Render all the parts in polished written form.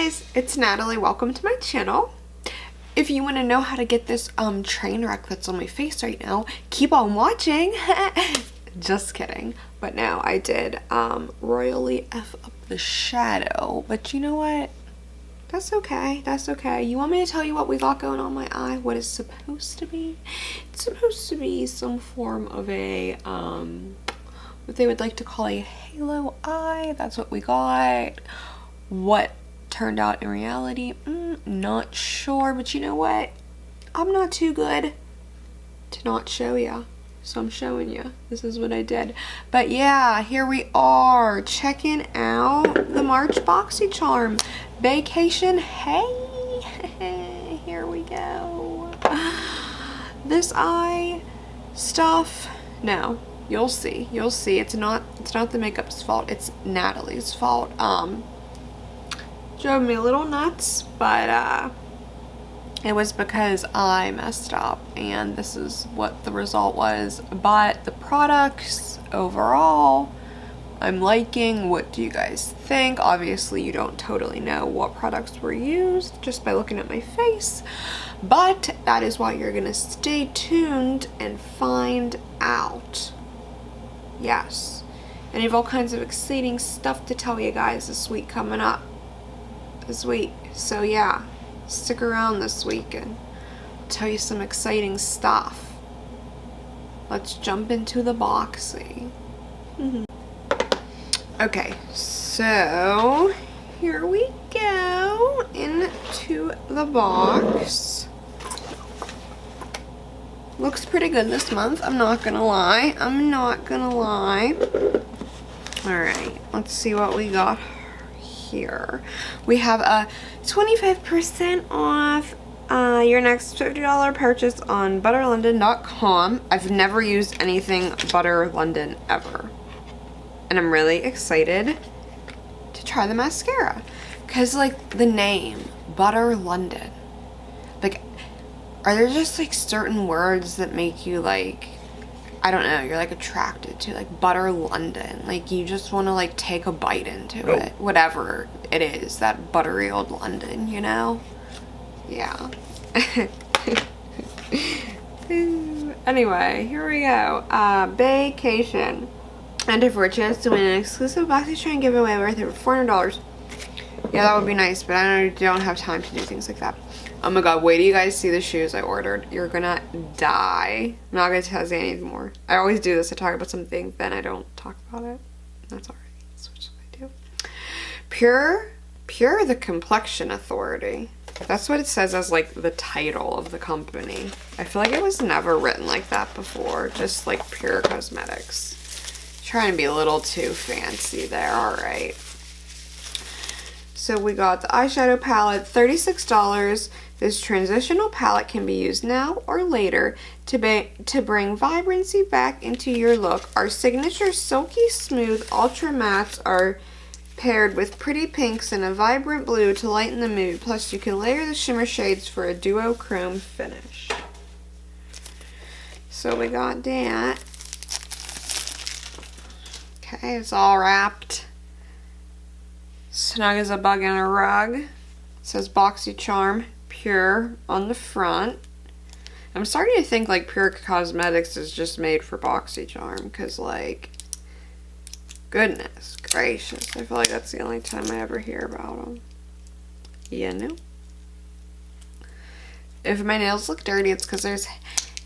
guys, it's Natalie. Welcome to my channel. If you want to know how to get this train wreck that's on my face right now, keep on watching. Just kidding. But no, I did royally F up the shadow. But you know what? That's okay. That's okay. You want me to tell you what we got going on my eye? What it's supposed to be? It's supposed to be some form of a what they would like to call a halo eye. That's what we got. What turned out in reality, not sure, but you know what? I'm not too good to not show ya, so I'm showing you. This is what I did. But yeah, here we are checking out the March Boxycharm vacation. Hey, here we go. This eye stuff, no, you'll see. It's not the makeup's fault. It's Natalie's fault. Drove me a little nuts, but it was because I messed up, and this is what the result was. But the products overall, I'm liking. What do you guys think? Obviously, you don't totally know what products were used just by looking at my face, but that is why you're gonna stay tuned and find out. Yes, and I have all kinds of exciting stuff to tell you guys this week coming up. So yeah, stick around this week and I'll tell you some exciting stuff. Let's jump into the boxy. Okay, so here we go into the box. Looks pretty good this month, I'm not gonna lie. Alright, let's see what we got here. We have a 25% off your next $50 purchase on butterlondon.com. I've never used anything Butter London ever, and I'm really excited to try the mascara because, like, the name Butter London, like, are there just like certain words that make you, like, I don't know, you're like attracted to, like, Butter London, like you just want to like take a bite into it, whatever it is, that buttery old London, you know? Yeah. Anyway, here we go. Vacation. Enter for a chance to win an exclusive Boxycharm giveaway worth over $400. Yeah, that would be nice, but I don't have time to do things like that. Oh my god, wait till you guys see the shoes I ordered. You're gonna die. I'm not gonna tell you anything more. I always do this. I talk about something, then I don't talk about it. That's alright. That's what I do. Pure the Complexion Authority. That's what it says as, like, the title of the company. I feel like it was never written like that before. Just like Pure Cosmetics. Trying to be a little too fancy there. Alright. So we got the eyeshadow palette, $36. This transitional palette can be used now or later to bring vibrancy back into your look. Our signature silky smooth ultra mattes are paired with pretty pinks and a vibrant blue to lighten the mood. Plus, you can layer the shimmer shades for a duochrome finish. So we got that. Okay, it's all wrapped. Snug as a bug in a rug. It says Boxycharm Pure on the front. I'm starting to think like Pure Cosmetics is just made for Boxycharm, because, like, goodness gracious, I feel like that's the only time I ever hear about them. You know? If my nails look dirty, it's because there's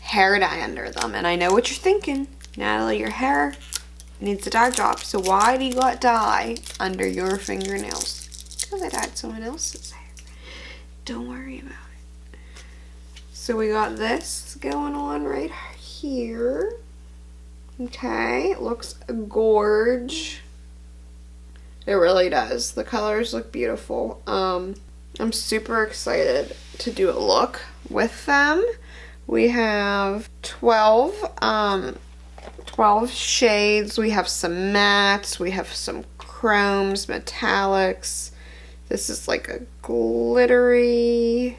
hair dye under them, and I know what you're thinking. Natalie, your hair needs a dye job, so why do you got dye under your fingernails? Because I dyed someone else's hair. Don't worry about it. So we got this going on right here. Okay, it looks gorge. It really does. The colors look beautiful. I'm super excited to do a look with them. We have 12 shades. We have some mattes. We have some chromes, metallics. This is like a glittery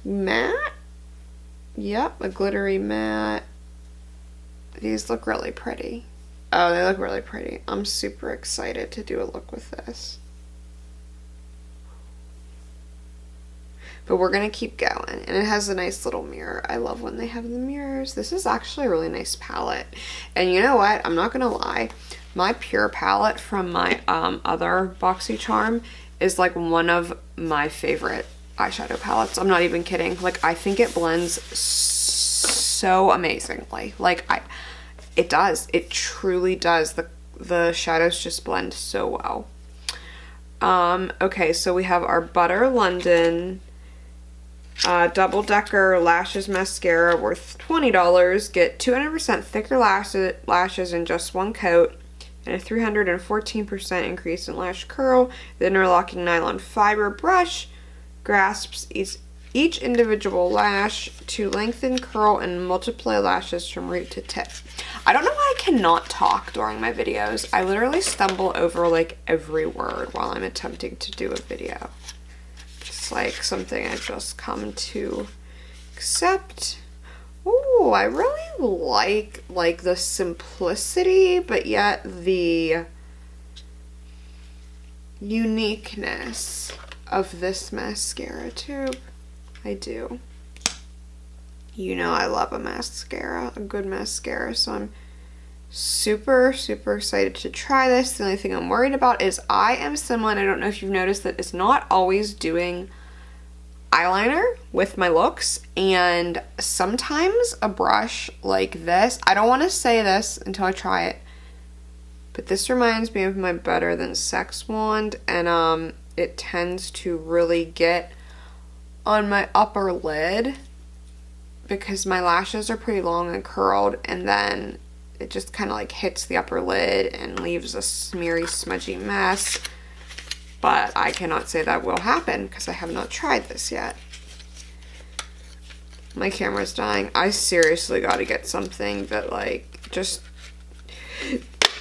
matte. Yep, a glittery matte. These look really pretty. Oh, they look really pretty. I'm super excited to do a look with this. but we're gonna keep going. And it has a nice little mirror. I love when they have the mirrors. This is actually a really nice palette. And you know what? I'm not gonna lie. My Pure palette from my other Boxycharm is like one of my favorite eyeshadow palettes. I'm not even kidding. Like, I think it blends so amazingly. Like, it does. It truly does. The shadows just blend so well. Okay, so we have our Butter London Double Decker Lashes Mascara worth $20. Get 200% thicker lashes in just one coat and a 314% increase in lash curl. The interlocking nylon fiber brush grasps each individual lash to lengthen, curl, and multiply lashes from root to tip. I don't know why I cannot talk during my videos. I literally stumble over like every word while I'm attempting to do a video. It's like something I've just come to accept. Ooh, I really like the simplicity, but yet the uniqueness of this mascara tube. I do. You know I love a mascara, a good mascara, so I'm super excited to try this. The only thing I'm worried about is I am someone, I don't know if you've noticed, that is not always doing eyeliner with my looks, and sometimes a brush like this, I don't want to say this until I try it, but this reminds me of my Better Than Sex wand, and it tends to really get on my upper lid because my lashes are pretty long and curled, and then it just kind of like hits the upper lid and leaves a smeary, smudgy mess. But I cannot say that will happen because I have not tried this yet. My camera's dying. I seriously got to get something that like just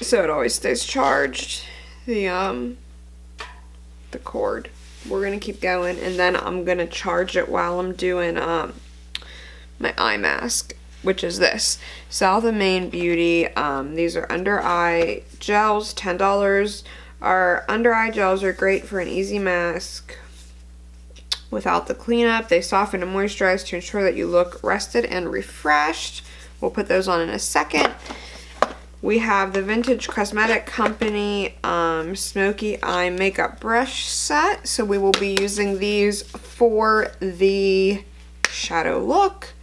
so it always stays charged. The cord. We're gonna keep going, and then I'm gonna charge it while I'm doing my eye mask, which is this South of Maine Beauty. These are under eye gels, $10. Our under eye gels are great for an easy mask without the cleanup. They soften and moisturize to ensure that you look rested and refreshed. We'll put those on in a second. We have the Vintage Cosmetic Company Smokey Eye Makeup Brush Set. So we will be using these for the shadow look.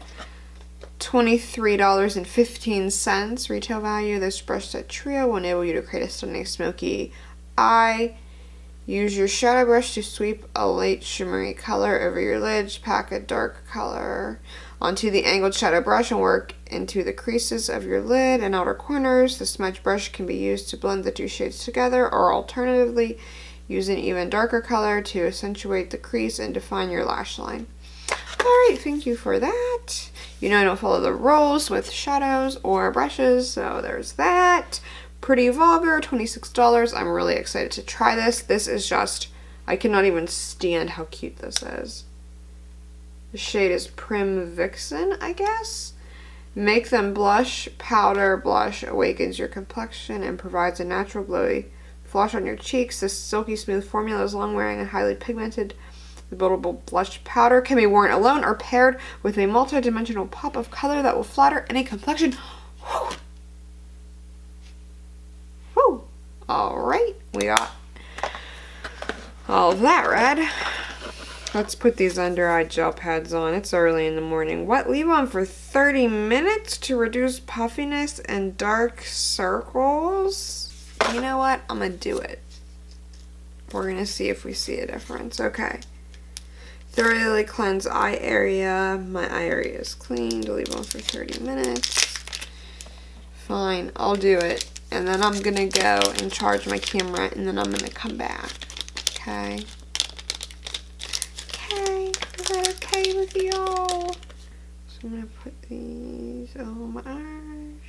$23.15 retail value. This brush set trio will enable you to create a stunning smoky eye. Use your shadow brush to sweep a light shimmery color over your lids. Pack a dark color onto the angled shadow brush and work into the creases of your lid and outer corners. The smudge brush can be used to blend the two shades together, or alternatively, use an even darker color to accentuate the crease and define your lash line. Alright, thank you for that. You know I don't follow the rules with shadows or brushes, so there's that. Pretty Vulgar, $26. I'm really excited to try this. This is just, I cannot even stand how cute this is. The shade is Prim Vixen, I guess. Make them blush. Powder blush awakens your complexion and provides a natural glowy flush on your cheeks. This silky smooth formula is long-wearing and highly pigmented. The buildable blush powder can be worn alone or paired with a multi-dimensional pop of color that will flatter any complexion. Whew. Whew. Alright, we got all of that red. Let's put these under eye gel pads on. It's early in the morning. What? Leave on for 30 minutes to reduce puffiness and dark circles? You know what? I'm gonna do it. We're gonna see if we see a difference. Okay. Thoroughly cleanse eye area. My eye area is cleaned. Leave on for 30 minutes. Fine, I'll do it. And then I'm gonna go and charge my camera, and then I'm gonna come back. Okay. Okay, is that okay with y'all? So I'm gonna put these on my eyes.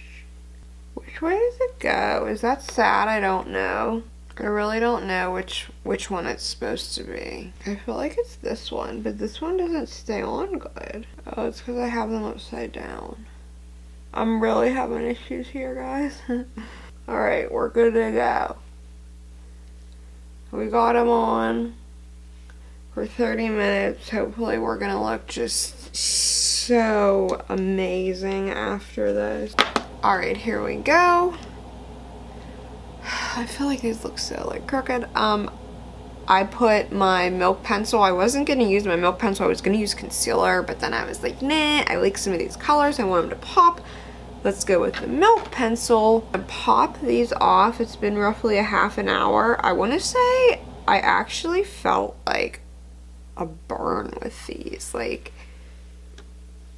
Which way does it go? Is that sad? I don't know. I really don't know which one it's supposed to be. I feel like it's this one, but this one doesn't stay on good. Oh, it's because I have them upside down. I'm really having issues here, guys. Alright, we're good to go. We got them on. for 30 minutes. Hopefully we're gonna look just so amazing after this. All right, here we go. I feel like these look so like crooked. I put my milk pencil. I wasn't gonna use my milk pencil. I was gonna use concealer, but then I was like, nah, I like some of these colors. I want them to pop. Let's go with the milk pencil and pop these off. It's been roughly a half an hour. I wanna say I actually felt like a burn with these. Like,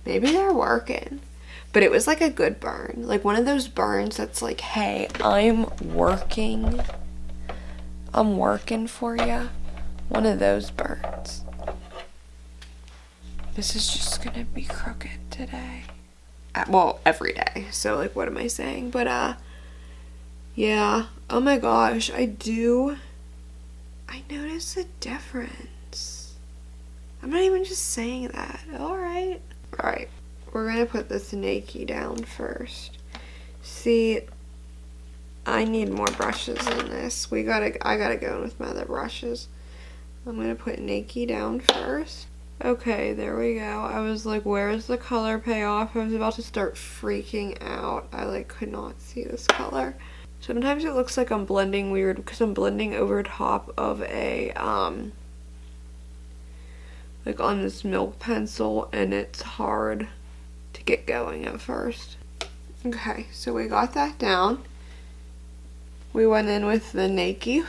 maybe they're working. But it was like a good burn. Like one of those burns that's like, hey, I'm working for you. One of those burns. This is just gonna be crooked today. Well, every day. So like, what am I saying? But yeah. Oh my gosh, I notice a difference. I'm not even just saying that. Alright. Alright. We're gonna put this Nike down first. See, I need more brushes in this. I gotta go in with my other brushes. I'm gonna put Nike down first. Okay, there we go. I was like, where's the color payoff? I was about to start freaking out. I like could not see this color. Sometimes it looks like I'm blending weird because I'm blending over top of a like on this milk pencil, and it's hard to get going at first. Okay, so we got that down. We went in with the Nike.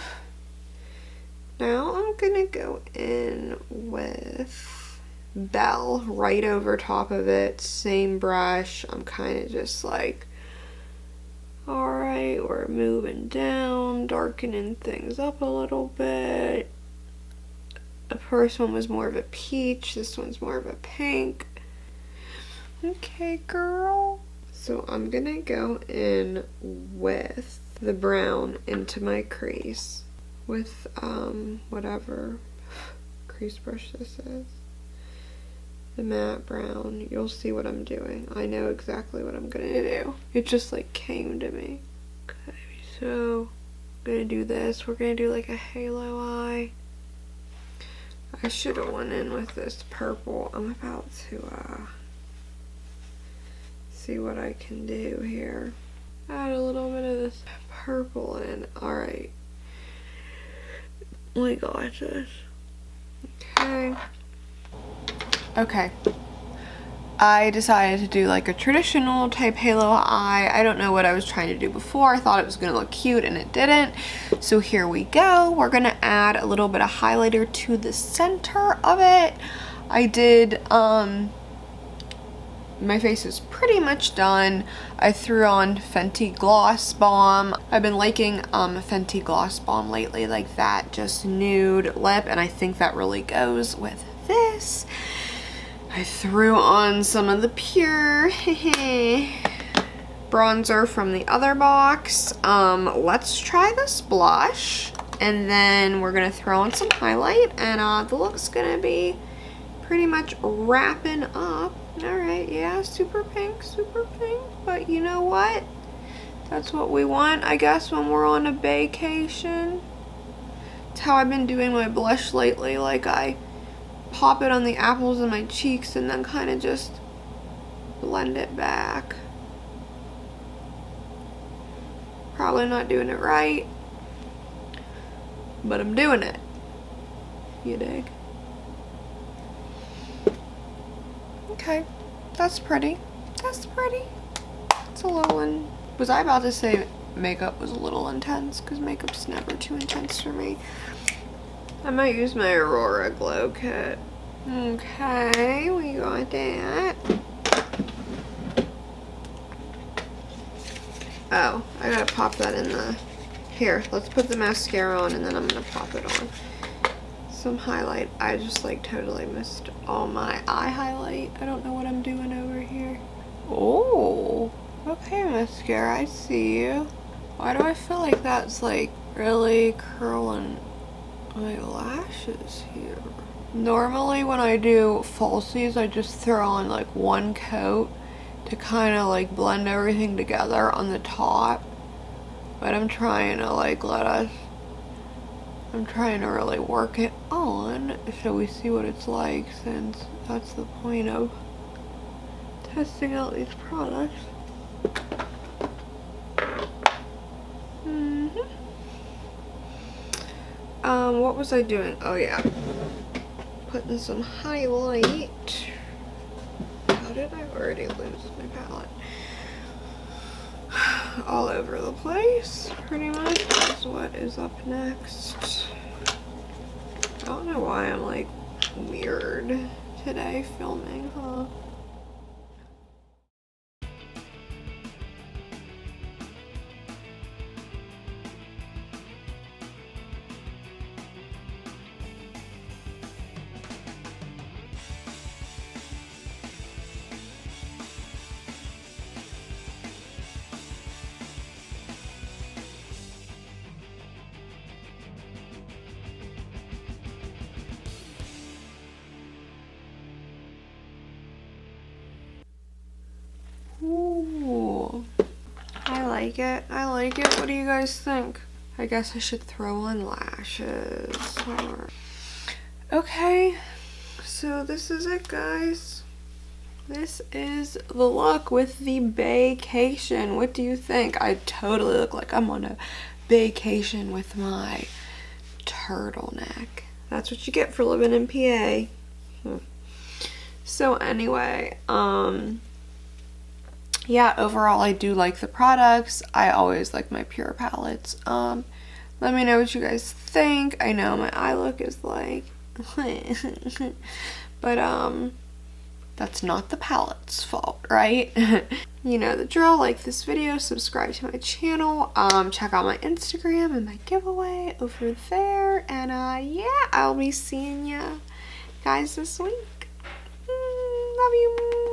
Now I'm gonna go in with Belle right over top of it. Same brush. I'm kind of just like, alright, we're moving down, darkening things up a little bit. The first one was more of a peach. This one's more of a pink. Okay, girl. So I'm gonna go in with the brown into my crease with whatever crease brush this is. The matte brown. You'll see what I'm doing. I know exactly what I'm gonna do. It just like came to me. Okay, so I'm gonna do this. We're gonna do like a halo eye. I should have went in with this purple. I'm about to see what I can do here. Add a little bit of this purple in. Alright. We got this. Okay. Okay. I decided to do like a traditional type halo eye. I don't know what I was trying to do before. I thought it was going to look cute and it didn't. So here we go. We're going to add a little bit of highlighter to the center of it. I did, my face is pretty much done. I threw on Fenty Gloss Bomb. I've been liking Fenty Gloss Bomb lately, like that just nude lip, and I think that really goes with this. I threw on some of the Pure bronzer from the other box. Let's try this blush, and then we're gonna throw on some highlight, and the look's gonna be pretty much wrapping up. Alright, yeah, super pink, but you know what? That's what we want, I guess, when we're on a vacation. It's how I've been doing my blush lately. Like, I pop it on the apples of my cheeks and then kind of just blend it back. Probably not doing it right, but I'm doing it. You dig? Okay, that's pretty. That's pretty. It's a little was I about to say makeup was a little intense? Because makeup's never too intense for me. I might use my Aurora Glow Kit. Okay, we got that. Oh, I gotta pop that in the... Here, let's put the mascara on and then I'm gonna pop it on. Some highlight. I just like totally missed all my eye highlight. I don't know what I'm doing over here. Oh, okay, mascara, I see you. Why do I feel like that's like really curling my lashes here? Normally when I do falsies, I just throw on like one coat to kind of like blend everything together on the top. But I'm trying to like let us I'm trying to really work it on so we see what it's like, since that's the point of testing out these products. What was I doing? Oh yeah, putting some highlight. How did I already lose my palette? All over the place, pretty much, is what is up next. I don't know why I'm like weird today filming, huh? Ooh, I like it. I like it. What do you guys think? I guess I should throw on lashes. Okay, so this is it, guys. This is the look with the vacation. What do you think? I totally look like I'm on a vacation with my turtleneck. That's what you get for living in PA. So anyway, yeah, overall I do like the products. I always like my pure palettes. Let me know what you guys think. I know my eye look is like but that's not the palette's fault, right? You know the drill. Like this video, subscribe to my channel, check out my Instagram and my giveaway over there, and yeah, I'll be seeing ya guys this week. Love you.